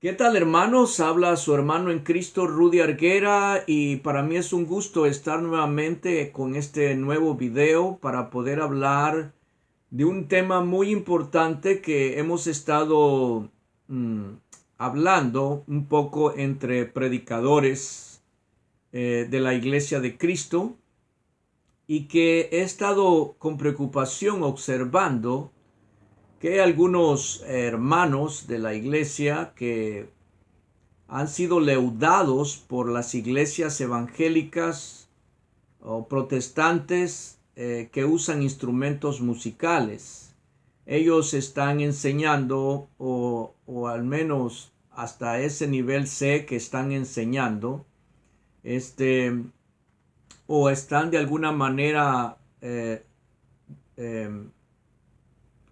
¿Qué tal, hermanos? Habla su hermano en Cristo, Rudy Arguera, y para mí es un gusto estar nuevamente con este nuevo video para poder hablar de un tema muy importante que hemos estado mm, hablando un poco entre predicadores de la Iglesia de Cristo, y que he estado con preocupación observando que hay algunos hermanos de la Iglesia que han sido leudados por las iglesias evangélicas o protestantes que usan instrumentos musicales. Ellos están enseñando, o al menos hasta ese nivel sé que están enseñando, este, o están de alguna manera eh,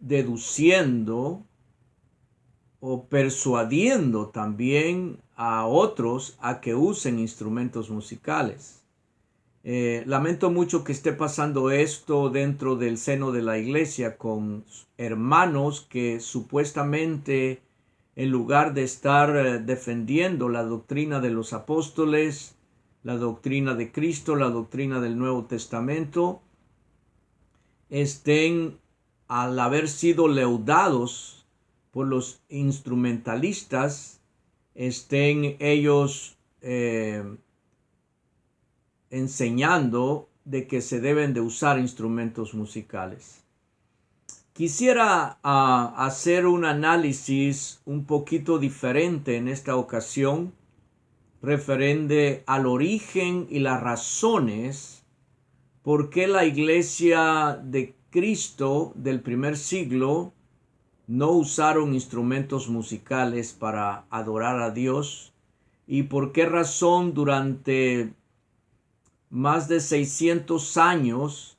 deduciendo o persuadiendo también a otros a que usen instrumentos musicales. Lamento mucho que esté pasando esto dentro del seno de la iglesia con hermanos que supuestamente, en lugar de estar defendiendo la doctrina de los apóstoles, la doctrina de Cristo, la doctrina del Nuevo Testamento, estén, al haber sido leudados por los instrumentalistas, estén ellos enseñando de que se deben de usar instrumentos musicales. Quisiera hacer un análisis un poquito diferente en esta ocasión, referente al origen y las razones por qué la iglesia de Cristo del primer siglo no usaron instrumentos musicales para adorar a Dios, y por qué razón durante más de 600 años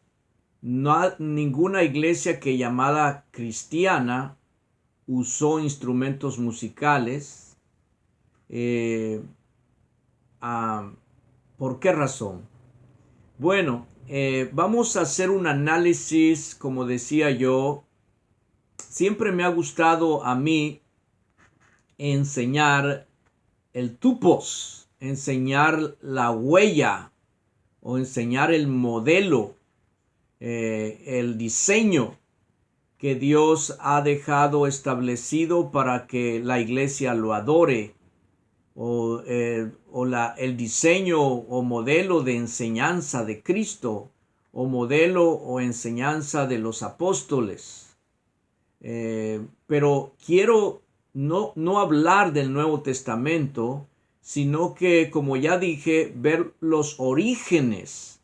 ninguna iglesia que llamada cristiana usó instrumentos musicales. Eh, ah, ¿Por qué razón? Bueno, vamos a hacer un análisis, como decía yo. Siempre me ha gustado a mí enseñar el tupos, enseñar la huella o enseñar el modelo, el diseño que Dios ha dejado establecido para que la iglesia lo adore, o el diseño o modelo de enseñanza de Cristo, o modelo o enseñanza de los apóstoles. Pero quiero no hablar del Nuevo Testamento, sino que, como ya dije, ver los orígenes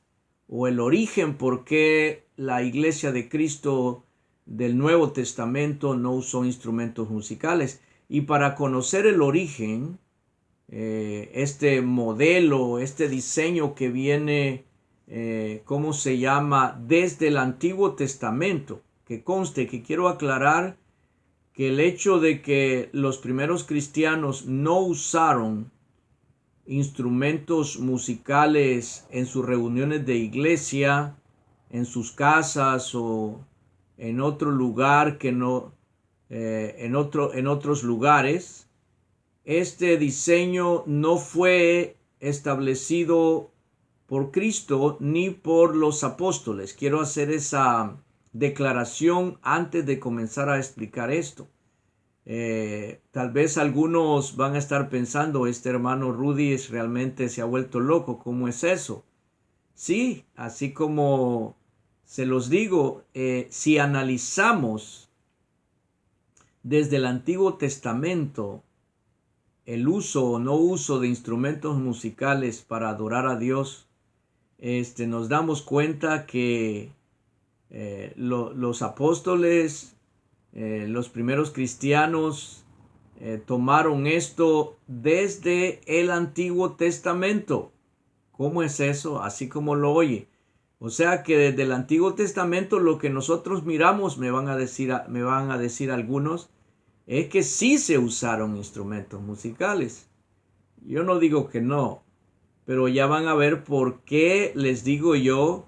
o el origen por qué la iglesia de Cristo del Nuevo Testamento no usó instrumentos musicales. Y para conocer el origen, este modelo, este diseño que viene, ¿cómo se llama? Desde el Antiguo Testamento. Que conste que quiero aclarar que el hecho de que los primeros cristianos no usaron instrumentos musicales en sus reuniones de iglesia, en sus casas o en otro lugar que no, en otros lugares, este diseño no fue establecido por Cristo ni por los apóstoles. Quiero hacer esa declaración antes de comenzar a explicar esto. Tal vez algunos van a estar pensando, este hermano Rudy realmente se ha vuelto loco, ¿cómo es eso? Sí, así como se los digo, si analizamos desde el Antiguo Testamento el uso o no uso de instrumentos musicales para adorar a Dios, nos damos cuenta que los apóstoles, los primeros cristianos, tomaron esto desde el Antiguo Testamento. ¿Cómo es eso? Así como lo oye. O sea que desde el Antiguo Testamento lo que nosotros miramos, me van a decir algunos, es que sí se usaron instrumentos musicales. Yo no digo que no, pero ya van a ver por qué les digo yo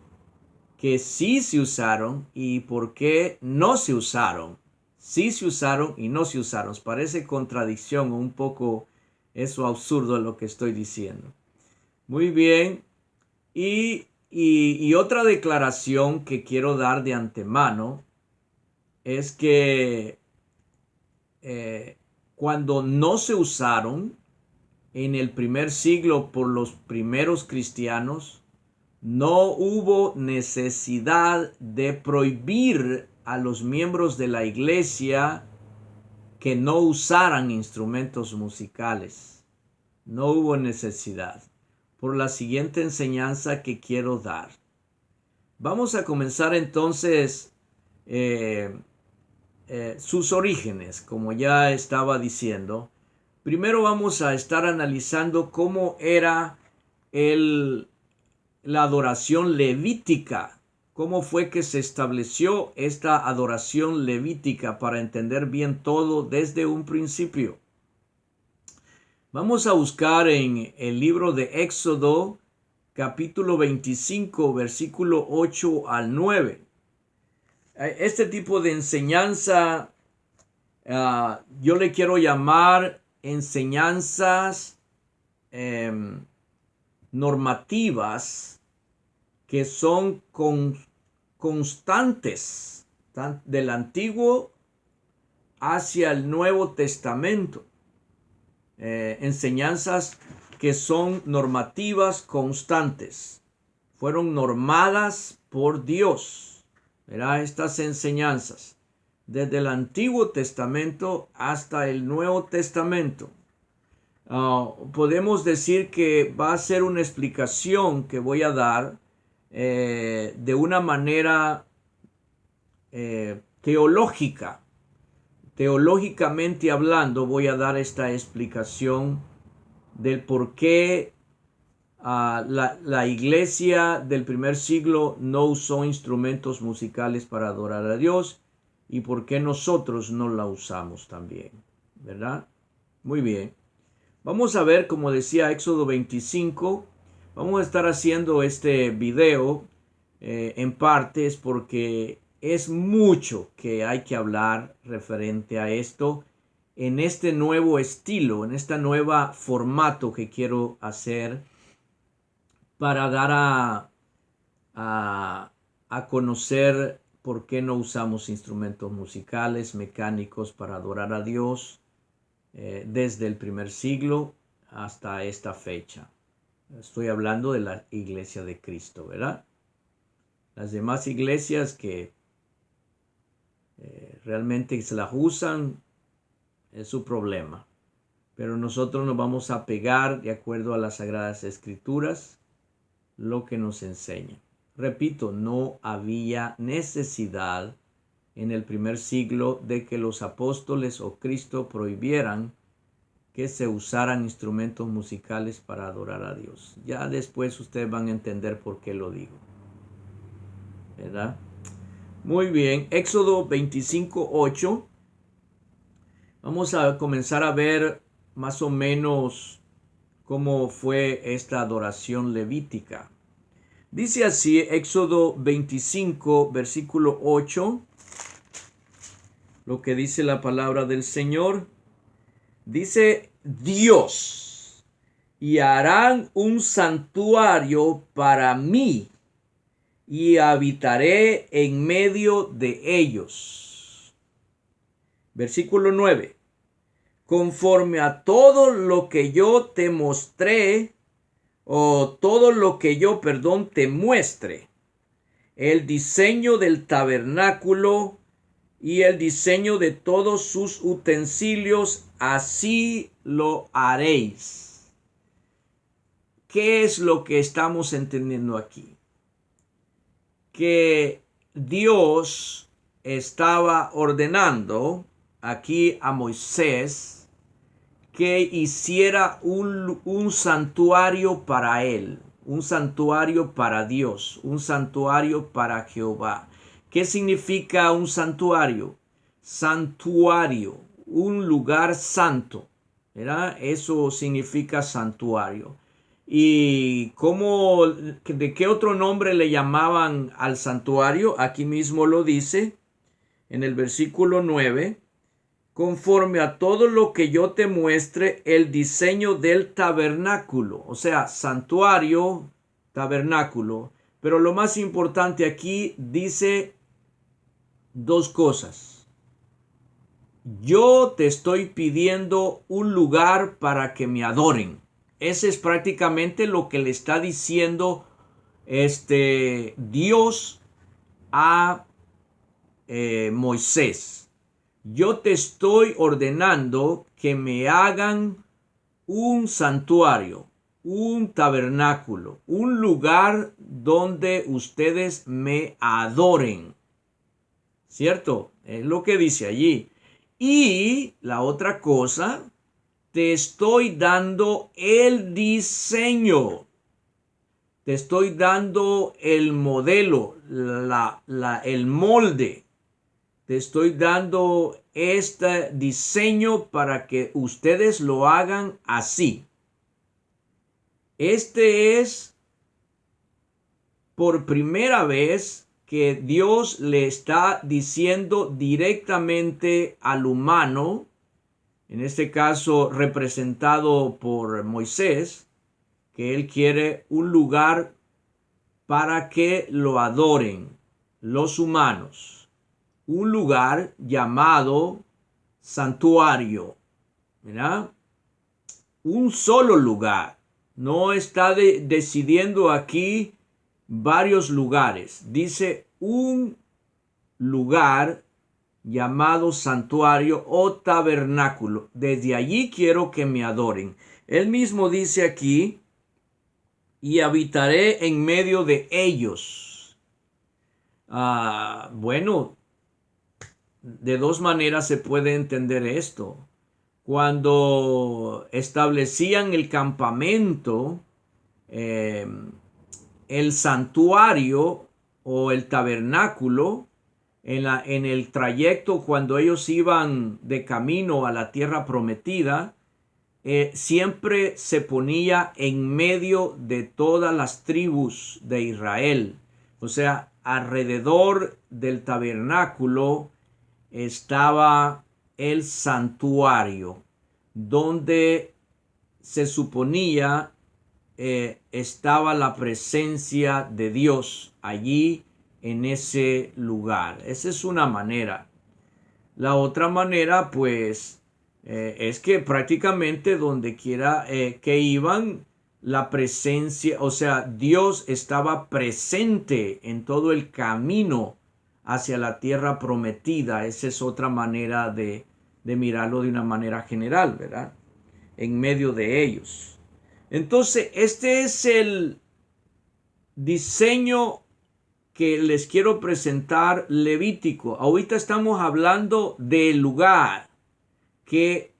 que sí se usaron y por qué no se usaron. Sí se usaron y no se usaron. Parece contradicción, un poco eso absurdo lo que estoy diciendo. Muy bien. Y otra declaración que quiero dar de antemano es que cuando no se usaron en el primer siglo por los primeros cristianos, no hubo necesidad de prohibir a los miembros de la iglesia que no usaran instrumentos musicales. No hubo necesidad, por la siguiente enseñanza que quiero dar. Vamos a comenzar entonces sus orígenes, como ya estaba diciendo. Primero vamos a estar analizando cómo era la adoración levítica, cómo fue que se estableció esta adoración levítica para entender bien todo desde un principio. Vamos a buscar en el libro de Éxodo, capítulo 25, versículo 8 al 9. Este tipo de enseñanza yo le quiero llamar enseñanzas normativas que son constantes del Antiguo hacia el Nuevo Testamento. Enseñanzas que son normativas constantes. Fueron normadas por Dios. ¿Verdad? Estas enseñanzas desde el Antiguo Testamento hasta el Nuevo Testamento. Podemos decir que va a ser una explicación que voy a dar de una manera teológica. Teológicamente hablando, voy a dar esta explicación del por qué la iglesia del primer siglo no usó instrumentos musicales para adorar a Dios y por qué nosotros no la usamos también, ¿verdad? Muy bien. Vamos a ver, como decía Éxodo 25, vamos a estar haciendo este video en partes porque es mucho que hay que hablar referente a esto en este nuevo estilo, en esta nueva formato que quiero hacer para dar a conocer por qué no usamos instrumentos musicales, mecánicos para adorar a Dios desde el primer siglo hasta esta fecha. Estoy hablando de la iglesia de Cristo, ¿verdad? Las demás iglesias que realmente se las usan es su problema. Pero nosotros nos vamos a pegar de acuerdo a las Sagradas Escrituras lo que nos enseña. Repito, no había necesidad en el primer siglo de que los apóstoles o Cristo prohibieran que se usaran instrumentos musicales para adorar a Dios. Ya después ustedes van a entender por qué lo digo, ¿verdad? Muy bien, Éxodo 25:8. Vamos a comenzar a ver más o menos cómo fue esta adoración levítica. Dice así, Éxodo 25, versículo 8, lo que dice la palabra del Señor. Dice Dios, y harán un santuario para mí, y habitaré en medio de ellos. Versículo 9. Conforme a todo lo que yo te mostré, o todo lo que yo, te muestre, el diseño del tabernáculo y el diseño de todos sus utensilios, así lo haréis. ¿Qué es lo que estamos entendiendo aquí? Que Dios estaba ordenando aquí a Moisés que hiciera un santuario para él, un santuario para Dios, un santuario para Jehová. ¿Qué significa un santuario? Santuario, un lugar santo, ¿verdad? Eso significa santuario. ¿Y de qué otro nombre le llamaban al santuario? Aquí mismo lo dice. en el versículo 9, conforme a todo lo que yo te muestre el diseño del tabernáculo, o sea, santuario, tabernáculo. Pero lo más importante aquí dice dos cosas. Yo te estoy pidiendo un lugar para que me adoren. Ese es prácticamente lo que le está diciendo Dios a Moisés. Yo te estoy ordenando que me hagan un santuario, un tabernáculo, un lugar donde ustedes me adoren. ¿Cierto? Es lo que dice allí. Y la otra cosa, te estoy dando el diseño. Te estoy dando el modelo, el molde. Te estoy dando este diseño para que ustedes lo hagan así. Este es por primera vez que Dios le está diciendo directamente al humano, en este caso representado por Moisés, que él quiere un lugar para que lo adoren los humanos. Un lugar llamado santuario, ¿verdad? Un solo lugar. No está decidiendo aquí varios lugares. Dice un lugar llamado santuario o tabernáculo. Desde allí quiero que me adoren. Él mismo dice aquí, y habitaré en medio de ellos. Bueno, de dos maneras se puede entender esto. Cuando establecían el campamento, el santuario o el tabernáculo, en el trayecto cuando ellos iban de camino a la tierra prometida, siempre se ponía en medio de todas las tribus de Israel. O sea, alrededor del tabernáculo estaba el santuario, donde se suponía estaba la presencia de Dios allí en ese lugar. Esa es una manera. La otra manera, pues, es que prácticamente donde quiera que iban, la presencia, o sea, Dios estaba presente en todo el camino hacia la tierra prometida. Esa es otra manera de mirarlo de una manera general, ¿verdad? En medio de ellos. Entonces, este es el diseño que les quiero presentar levítico. Ahorita estamos hablando del lugar que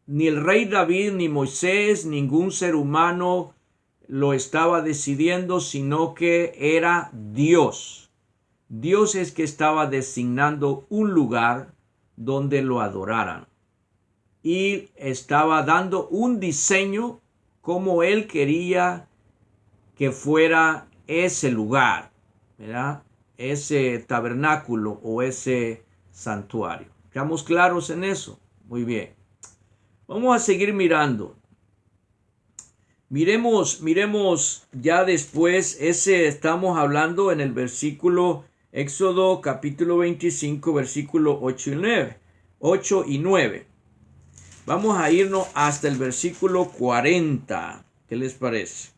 ni el rey David, ni Moisés, ningún ser humano lo estaba decidiendo, sino que era Dios. Dios es que estaba designando un lugar donde lo adoraran. Y estaba dando un diseño como él quería que fuera ese lugar, ¿verdad? Ese tabernáculo o ese santuario. ¿Estamos claros en eso? Muy bien. Vamos a seguir mirando. Miremos ya después estamos hablando en el versículo Éxodo capítulo 25, versículo 8 y 9. Vamos a irnos hasta el versículo 40. ¿Qué les parece?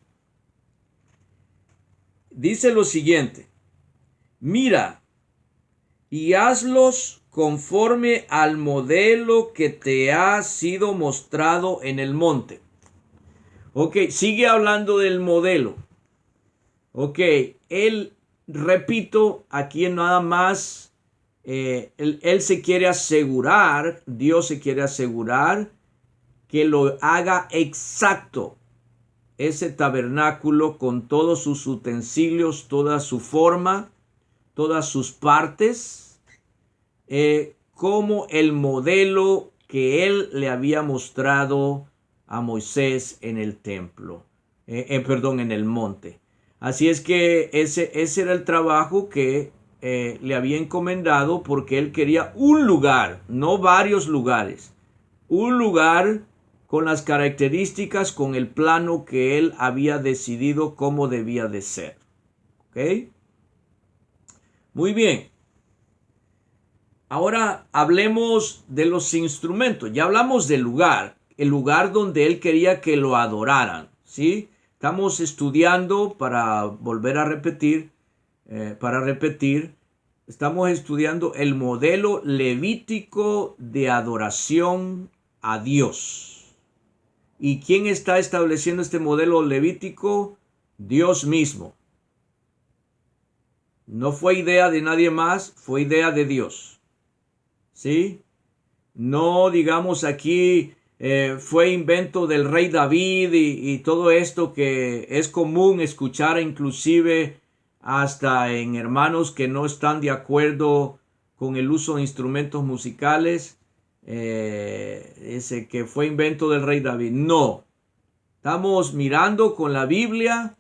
Dice lo siguiente: mira y hazlos conforme al modelo que te ha sido mostrado en el monte. Ok, sigue hablando del modelo. Ok, repito, aquí nada más, él se quiere asegurar, Dios se quiere asegurar que lo haga exacto, ese tabernáculo con todos sus utensilios, toda su forma, todas sus partes, como el modelo que él le había mostrado a Moisés en el templo, en el monte. Así es que ese era el trabajo que le había encomendado, porque él quería un lugar, no varios lugares, un lugar con las características, con el plano que él había decidido cómo debía de ser. ¿Ok? Muy bien. Ahora hablemos de los instrumentos. Ya hablamos del lugar, el lugar donde él quería que lo adoraran. ¿Sí? Estamos estudiando, para volver a repetir, estamos estudiando el modelo levítico de adoración a Dios. ¿Y quién está estableciendo este modelo levítico? Dios mismo. No fue idea de nadie más, fue idea de Dios. ¿Sí? No digamos aquí fue invento del rey David y todo esto que es común escuchar, inclusive hasta en hermanos que no están de acuerdo con el uso de instrumentos musicales, ese que fue invento del rey David. No, estamos mirando con la Biblia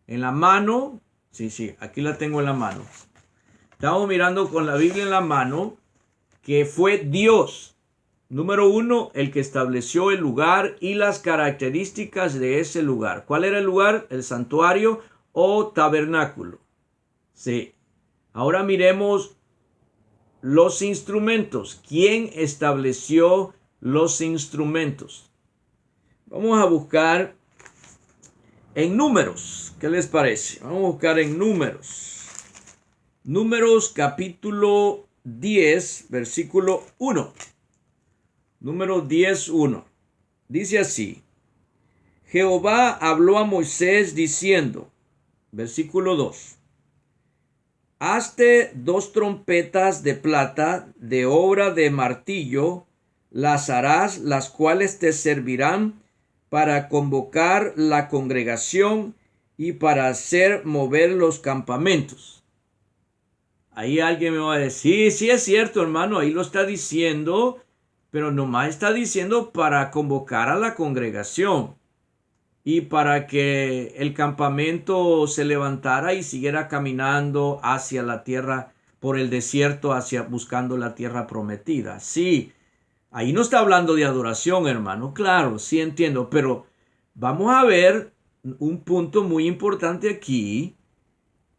en la mano. Sí, aquí la tengo en la mano. Estamos mirando con la Biblia en la mano que fue Dios, número uno, el que estableció el lugar y las características de ese lugar. ¿Cuál era el lugar? El santuario o tabernáculo. Sí. Ahora miremos los instrumentos. ¿Quién estableció los instrumentos? Vamos a buscar en Números. ¿Qué les parece? Vamos a buscar en Números. Números capítulo 10, versículo 1. Número 10:1. Dice así: Jehová habló a Moisés diciendo, versículo 2: Hazte 2 trompetas de plata de obra de martillo, las harás, las cuales te servirán para convocar la congregación y para hacer mover los campamentos. Ahí alguien me va a decir, sí es cierto, hermano, ahí lo está diciendo, pero nomás está diciendo para convocar a la congregación y para que el campamento se levantara y siguiera caminando hacia la tierra, por el desierto, hacia buscando la tierra prometida. Sí, ahí no está hablando de adoración, hermano. Claro, sí entiendo, pero vamos a ver un punto muy importante aquí.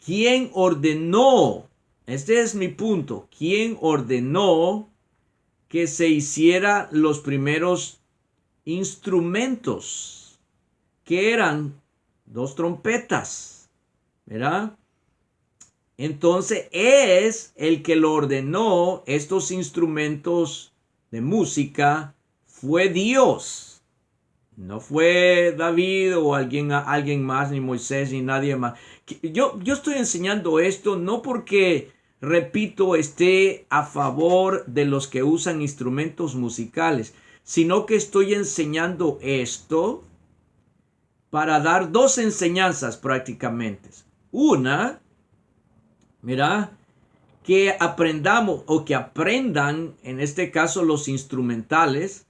¿Quién ordenó? Este es mi punto. ¿Quién ordenó que se hiciera los primeros instrumentos? Que eran 2 trompetas, ¿verdad? Entonces es el que lo ordenó. Estos instrumentos de música fue Dios. No fue David o alguien más, ni Moisés, ni nadie más. Yo estoy enseñando esto no porque, repito, esté a favor de los que usan instrumentos musicales, sino que estoy enseñando esto para dar 2 enseñanzas prácticamente. Una, mira, que aprendamos o que aprendan, en este caso los instrumentales,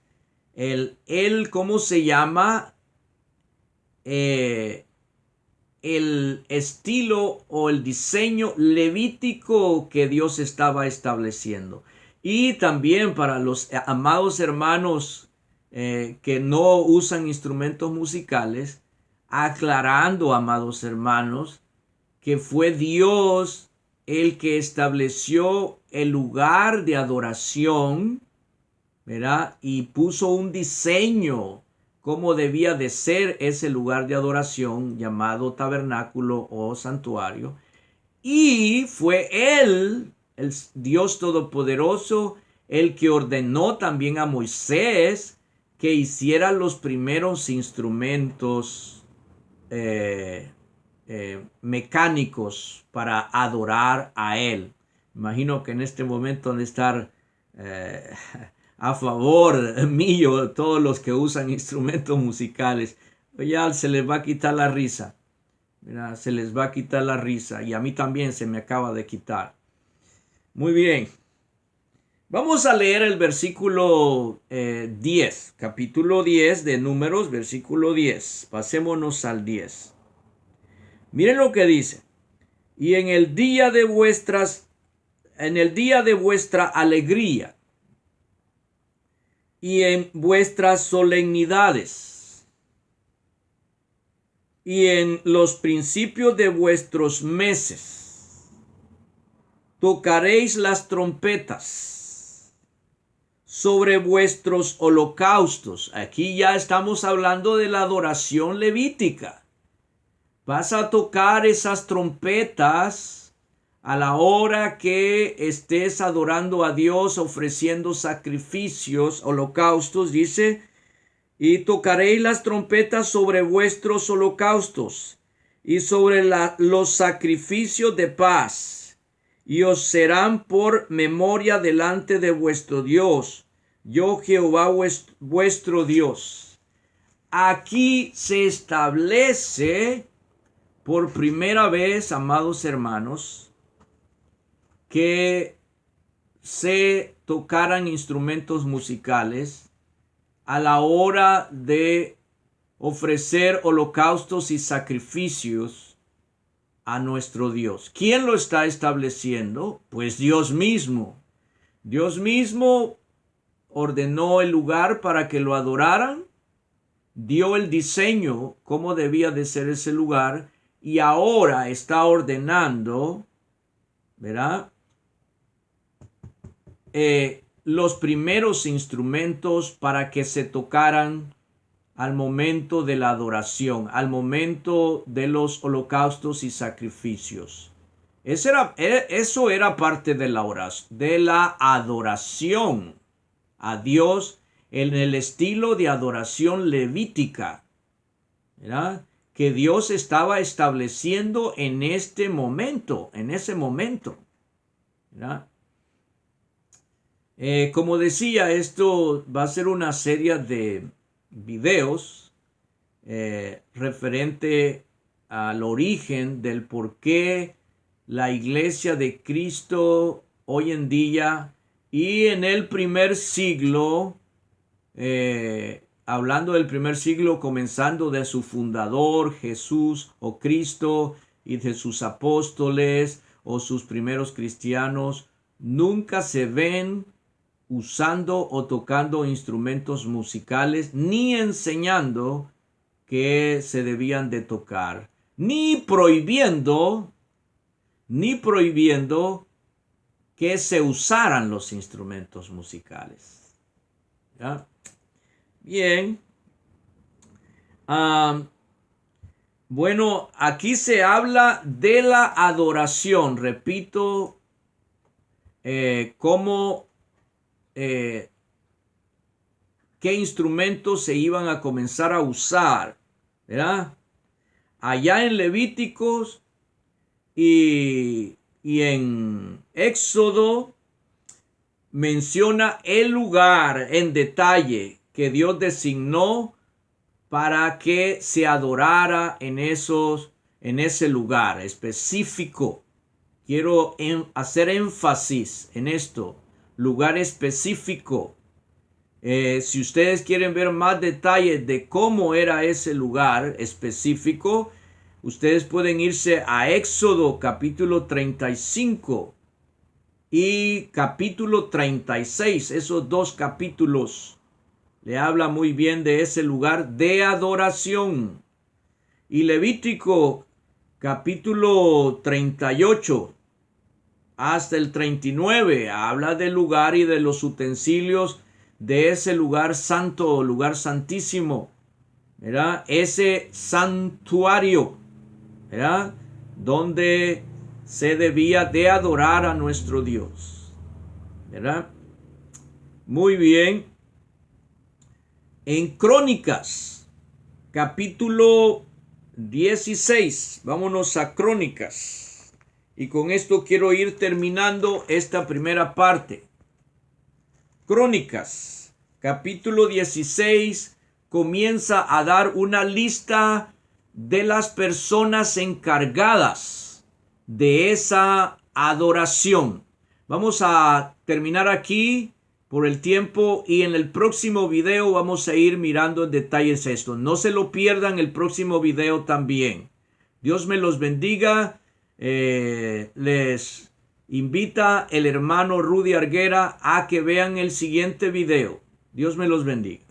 ¿cómo se llama? El estilo o el diseño levítico que Dios estaba estableciendo. Y también para los amados hermanos que no usan instrumentos musicales, aclarando, amados hermanos, que fue Dios el que estableció el lugar de adoración, ¿verdad? Y puso un diseño cómo debía de ser ese lugar de adoración llamado tabernáculo o santuario. Y fue Él, el Dios Todopoderoso, el que ordenó también a Moisés que hiciera los primeros instrumentos mecánicos para adorar a Él. Imagino que en este momento han de estar a favor mío todos los que usan instrumentos musicales. Ya se les va a quitar la risa. Mira, se les va a quitar la risa y a mí también se me acaba de quitar. Muy bien. Vamos a leer el versículo 10, capítulo 10 de Números, versículo 10. Pasémonos al 10. Miren lo que dice. Y en el día de vuestras en el día de vuestra alegría y en vuestras solemnidades y en los principios de vuestros meses tocaréis las trompetas sobre vuestros holocaustos. Aquí ya estamos hablando de la adoración levítica. Vas a tocar esas trompetas a la hora que estés adorando a Dios, ofreciendo sacrificios, holocaustos, dice, y tocaréis las trompetas sobre vuestros holocaustos y sobre los sacrificios de paz, y os serán por memoria delante de vuestro Dios, yo Jehová vuestro Dios. Aquí se establece por primera vez, amados hermanos, que se tocaran instrumentos musicales a la hora de ofrecer holocaustos y sacrificios a nuestro Dios. ¿Quién lo está estableciendo? Pues Dios mismo. Dios mismo ordenó el lugar para que lo adoraran, dio el diseño, cómo debía de ser ese lugar, y ahora está ordenando, ¿verdad? Los primeros instrumentos para que se tocaran al momento de la adoración, al momento de los holocaustos y sacrificios. Eso era parte de la adoración a Dios en el estilo de adoración levítica, ¿verdad? Que Dios estaba estableciendo en ese momento, ¿verdad? Como decía, esto va a ser una serie de videos referente al origen del por qué la iglesia de Cristo hoy en día y en el primer siglo, hablando del primer siglo, comenzando de su fundador, Jesús o Cristo, y de sus apóstoles o sus primeros cristianos, nunca se ven usando o tocando instrumentos musicales, ni enseñando que se debían de tocar, ni prohibiendo que se usaran los instrumentos musicales. ¿Ya? Bien. Bueno, aquí se habla de la adoración. Repito, qué instrumentos se iban a comenzar a usar, ¿verdad? Allá en Levíticos y en Éxodo menciona el lugar en detalle que Dios designó para que se adorara en ese lugar específico. Quiero hacer énfasis en esto, lugar específico. Si ustedes quieren ver más detalles de cómo era ese lugar específico, ustedes pueden irse a Éxodo capítulo 35 y capítulo 36. Esos dos capítulos le habla muy bien de ese lugar de adoración. Y Levítico capítulo 38 hasta el 39 habla del lugar y de los utensilios de ese lugar santo, lugar santísimo, ¿verdad? Ese santuario, ¿verdad? Donde se debía de adorar a nuestro Dios, ¿verdad? Muy bien. En Crónicas, capítulo 16, vámonos a Crónicas. Y con esto quiero ir terminando esta primera parte. Crónicas, capítulo 16, comienza a dar una lista de las personas encargadas de esa adoración. Vamos a terminar aquí por el tiempo y en el próximo video vamos a ir mirando en detalles esto. No se lo pierdan el próximo video también. Dios me los bendiga. Les Invita el hermano Rudy Arguera a que vean el siguiente video. Dios me los bendiga.